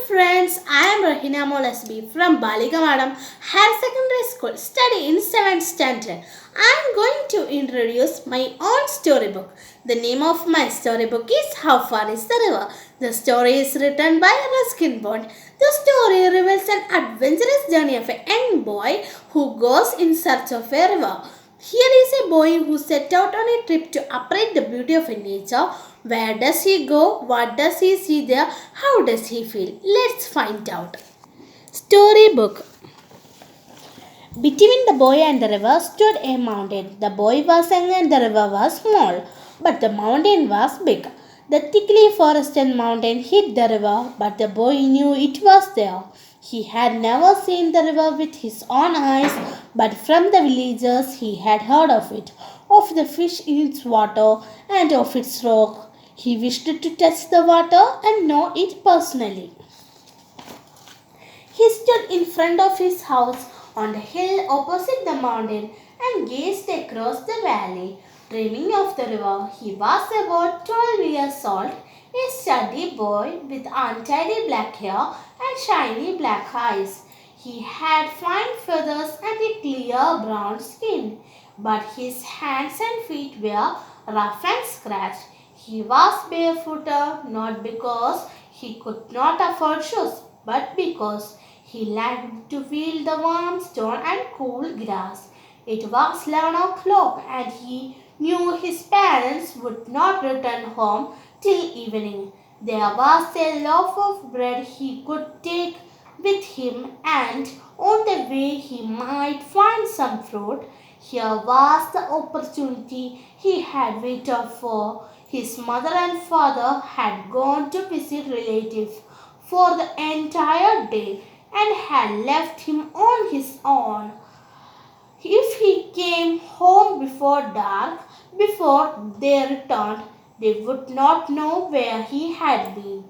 friends, I am Rahina Molasby from Balikamadam Higher Secondary School, study in 7th standard. I am going to introduce my own storybook. The name of my storybook is How Far is the River? The story is written by Ruskin Bond. The story reveals an adventurous journey of a young boy who goes in search of a river. Here is a boy who set out on a trip to appreciate the beauty of nature. Where does he go? What does he see there? How does he feel? Let's find out. Storybook. Between the boy and the river stood a mountain. The boy was young and the river was small, but the mountain was big. The thickly forested mountain hid the river, but the boy knew it was there. He had never seen the river with his own eyes, but from the villagers he had heard of the fish in its water and of its rock. He wished to touch the water and know it personally. He stood in front of his house on the hill opposite the mountain and gazed across the valley. Dreaming of the river, he was about 12 years old, a sturdy boy with untidy black hair and shiny black eyes. He had fine feathers and a clear brown skin, but his hands and feet were rough and scratched. He was barefooted not because he could not afford shoes, but because he liked to feel the warm stone and cool grass. It was 11 o'clock and he knew his parents would not return home till evening. There was a loaf of bread he could take with him, and on the way he might find some fruit. Here was the opportunity he had waited for. His mother and father had gone to visit relatives for the entire day and had left him on his own. If he came home before dark, before they returned, they would not know where he had been.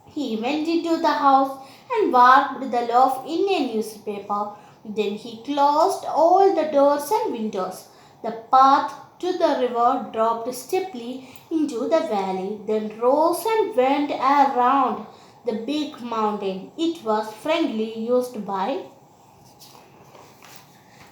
He went into the house and wrapped the loaf in a newspaper. Then he closed all the doors and windows. The path to the river dropped steeply into the valley, then rose and went around the big mountain. It was frequently used by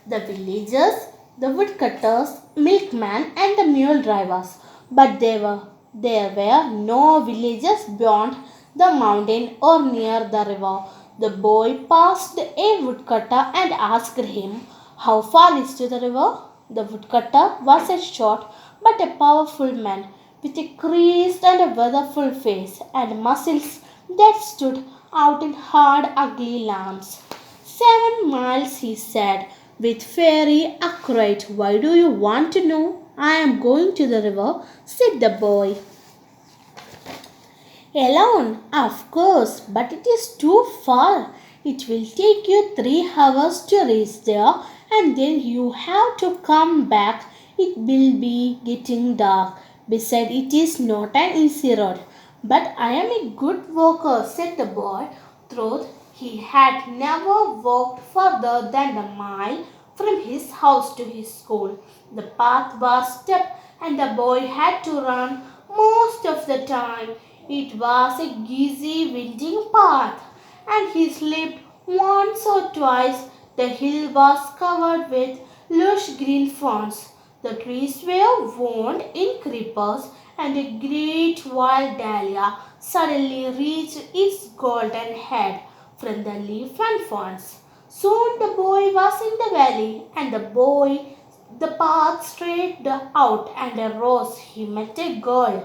the villagers, the woodcutters, milkmen, and the mule drivers. But there were no villages beyond the mountain or near the river. The boy passed a woodcutter and asked him, "How far is to the river?" The woodcutter was a short but a powerful man with a creased and a weatherful face and muscles that stood out in hard, ugly lumps. 7 miles, he said, with very accurate. Why do you want to know? I am going to the river, said the boy. Alone, of course, but it is too far. It will take you 3 hours to reach there, and then you have to come back. It will be getting dark. Besides, it is not an easy road. But I am a good walker, said the boy. Truth, he had never walked further than a mile from his house to his school. The path was steep and the boy had to run most of the time. It was a easy winding path and he slipped once or twice. The hill was covered with lush green ferns. The trees were wound in creepers and a great wild dahlia suddenly reached its golden head from the leaf and ferns. Soon the boy was in the valley, and the path straight out and arose. He met a girl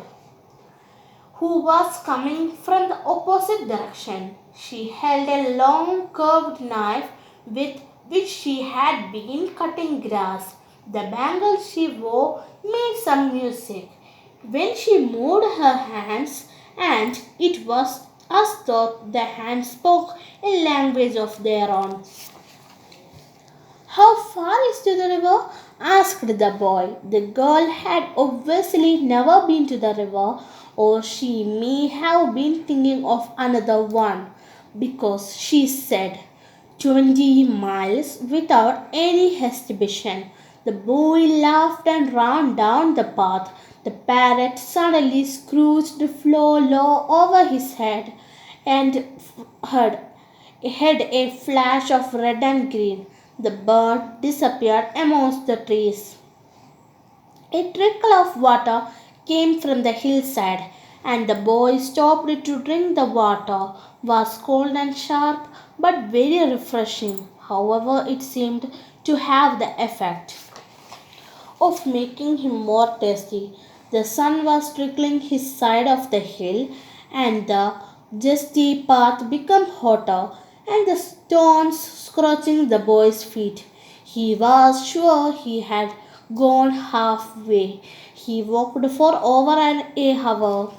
who was coming from the opposite direction. She held a long curved knife with which she had been cutting grass. The bangles she wore made some music when she moved her hands, and it was as though the hands spoke a language of their own. How far is to the river? Asked the boy. The girl had obviously never been to the river, or she may have been thinking of another one, because she said 20 miles without any hesitation. The boy laughed and ran down the path. The parrot suddenly scrooched the floor low over his head. and heard, had a flash of red and green. The bird disappeared amongst the trees. A trickle of water came from the hillside, and the boy stopped to drink the water. Was cold and sharp, but very refreshing. However, it seemed to have the effect of making him more thirsty. The sun was trickling his side of the hill, and the dusty path became hotter, and the stones scorching the boy's feet. He was sure he had gone halfway. He walked for over an hour.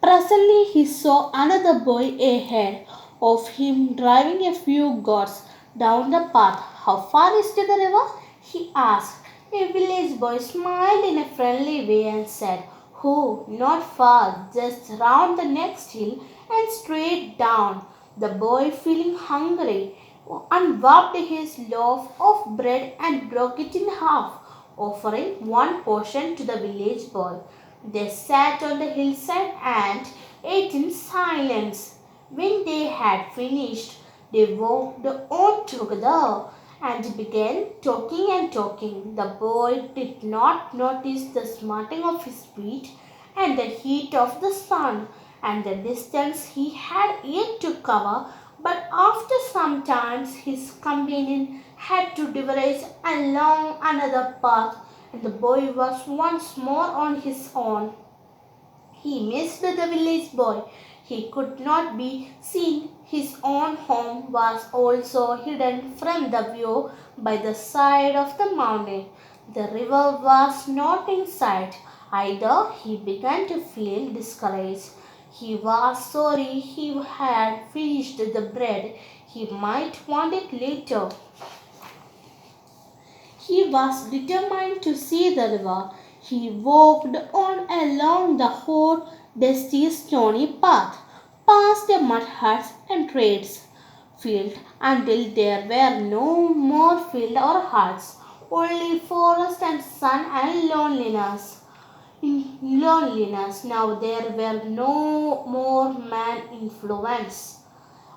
Presently he saw another boy ahead of him driving a few goats down the path. How far is to the river? He asked. A village boy smiled in a friendly way and said, Oh, not far, just round the next hill and straight down. The boy, feeling hungry, unwrapped his loaf of bread and broke it in half, offering one portion to the village boy. They sat on the hillside and ate in silence. When they had finished, they walked on together and began talking and talking. The boy did not notice the smarting of his feet and the heat of the sun and the distance he had yet to cover, but after some time his companion had to diverge along another path, and the boy was once more on his own. He missed the village boy. He could not be seen. His own home was also hidden from the view by the side of the mountain. The river was not in sight either. He began to feel discouraged. He was sorry he had finished the bread. He might want it later. He was determined to see the river. He walked on along the hot, dusty, stony path, past the mud huts and trades field until there were no more field or huts, only forest and sun and loneliness. In loneliness, now there were no more man influence.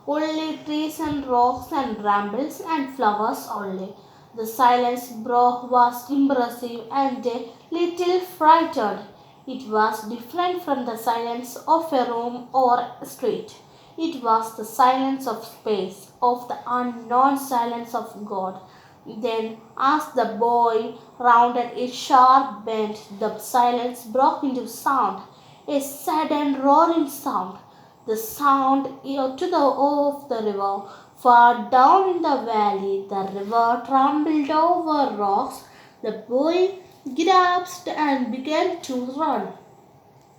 Only trees and rocks and brambles and flowers only. The silence was impressive and a little frightened. It was different from the silence of a room or a street. It was the silence of space, of the unknown silence of God. Then, as the boy rounded a sharp bend, the silence broke into sound, a sudden roaring sound. The sound to the of the river. Far down in the valley, the river tumbled over rocks. The boy grasped and began to run.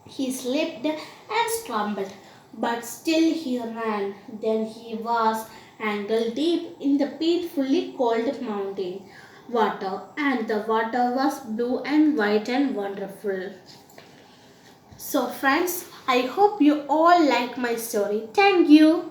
He slipped and stumbled, but still he ran. Then he was ankle deep in the peacefully cold mountain water, and the water was blue and white and wonderful. So, friends, I hope you all like my story. Thank you.